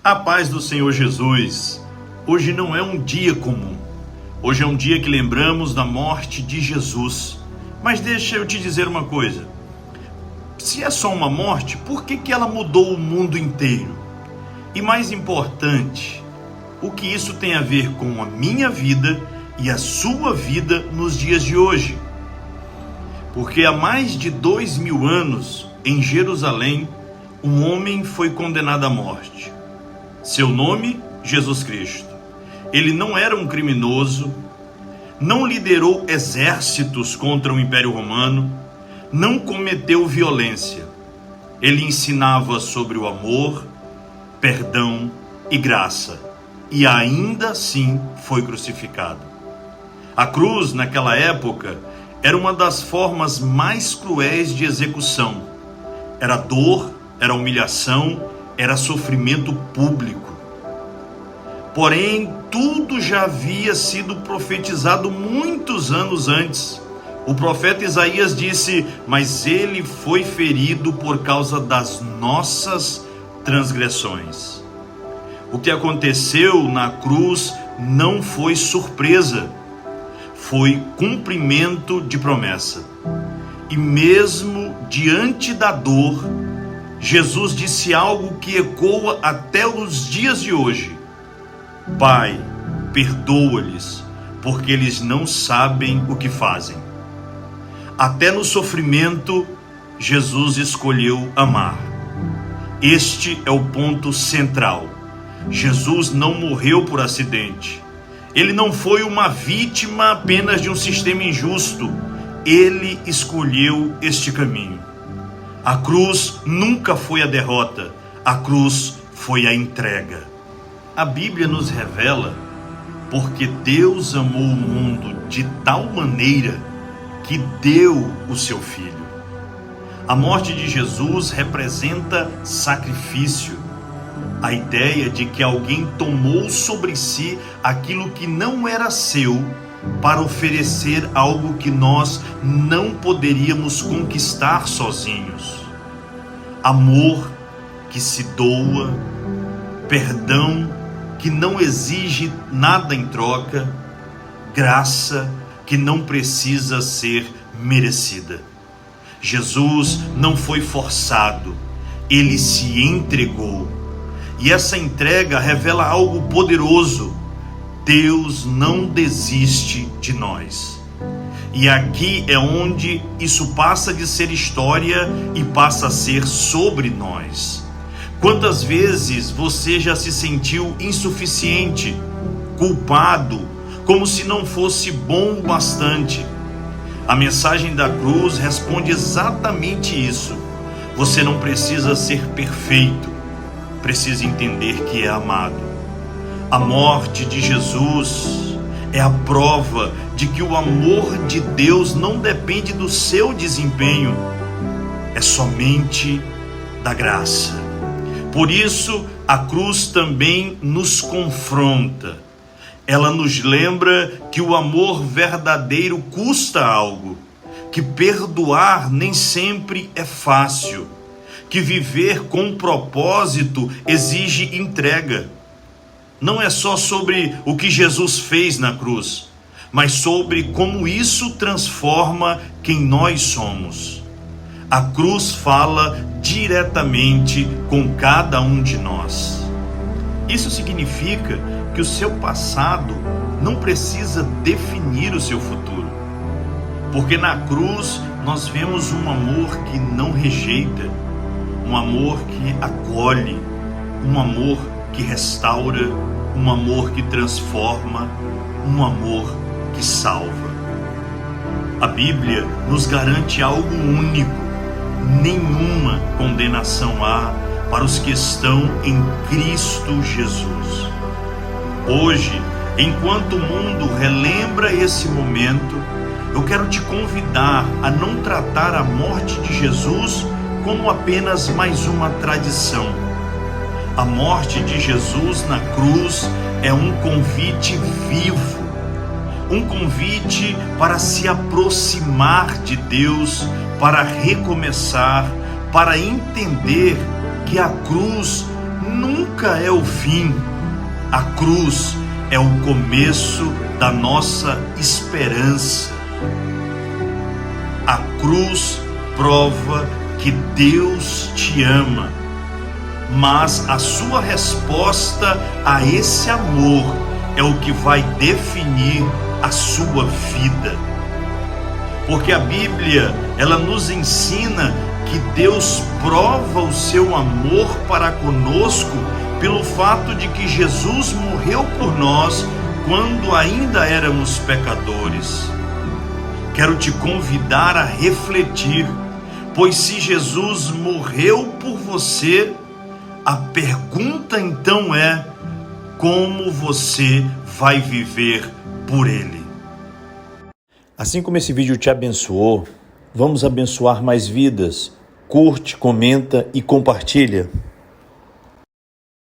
A paz do Senhor Jesus. Hoje não é um dia comum. Hoje é um dia que lembramos da morte de Jesus. Mas deixa eu te dizer uma coisa. Se é só uma morte, por que ela mudou o mundo inteiro? E mais importante, o que isso tem a ver com a minha vida e a sua vida nos dias de hoje? Porque há mais de 2000 anos, em Jerusalém, um homem foi condenado à morte. Seu nome, Jesus Cristo. Ele não era um criminoso, não liderou exércitos contra o Império Romano, não cometeu violência. Ele ensinava sobre o amor, perdão e graça, e ainda assim foi crucificado. A cruz, naquela época, era uma das formas mais cruéis de execução. Era dor, era humilhação, era sofrimento público. Porém, tudo já havia sido profetizado muitos anos antes. O profeta Isaías disse: mas ele foi ferido por causa das nossas transgressões. O que aconteceu na cruz não foi surpresa, foi cumprimento de promessa. E mesmo diante da dor, Jesus disse algo que ecoa até os dias de hoje: Pai, perdoa-lhes, porque eles não sabem o que fazem. Até no sofrimento, Jesus escolheu amar. Este é o ponto central. Jesus não morreu por acidente. Ele não foi uma vítima apenas de um sistema injusto. Ele escolheu este caminho. A cruz nunca foi a derrota, a cruz foi a entrega. A Bíblia nos revela porque Deus amou o mundo de tal maneira que deu o seu Filho. A morte de Jesus representa sacrifício, a ideia de que alguém tomou sobre si aquilo que não era seu para oferecer algo que nós não poderíamos conquistar sozinhos. Amor que se doa, perdão que não exige nada em troca, graça que não precisa ser merecida. Jesus não foi forçado, ele se entregou. E essa entrega revela algo poderoso: Deus não desiste de nós. E aqui é onde isso passa de ser história e passa a ser sobre nós. Quantas vezes você já se sentiu insuficiente, culpado, como se não fosse bom o bastante? A mensagem da cruz responde exatamente isso. Você não precisa ser perfeito, precisa entender que é amado. A morte de Jesus é a prova de que o amor de Deus não depende do seu desempenho, é somente da graça. Por isso, a cruz também nos confronta. Ela nos lembra que o amor verdadeiro custa algo, que perdoar nem sempre é fácil, que viver com propósito exige entrega. Não é só sobre o que Jesus fez na cruz, mas sobre como isso transforma quem nós somos. A cruz fala diretamente com cada um de nós. Isso significa que o seu passado não precisa definir o seu futuro, porque na cruz nós vemos um amor que não rejeita, um amor que acolhe, um amor que restaura, um amor que transforma, um amor que salva. A Bíblia nos garante algo único: nenhuma condenação há para os que estão em Cristo Jesus. Hoje, enquanto o mundo relembra esse momento, eu quero te convidar a não tratar a morte de Jesus como apenas mais uma tradição. A morte de Jesus na cruz é um convite vivo, um convite para se aproximar de Deus, para recomeçar, para entender que a cruz nunca é o fim. A cruz é o começo da nossa esperança. A cruz prova que Deus te ama, mas a sua resposta a esse amor é o que vai definir a sua vida. Porque a Bíblia, ela nos ensina que Deus prova o seu amor para conosco pelo fato de que Jesus morreu por nós quando ainda éramos pecadores. Quero te convidar a refletir, pois se Jesus morreu por você, a pergunta então é: como você vai viver por Ele? Assim como esse vídeo te abençoou, vamos abençoar mais vidas. Curte, comenta e compartilha.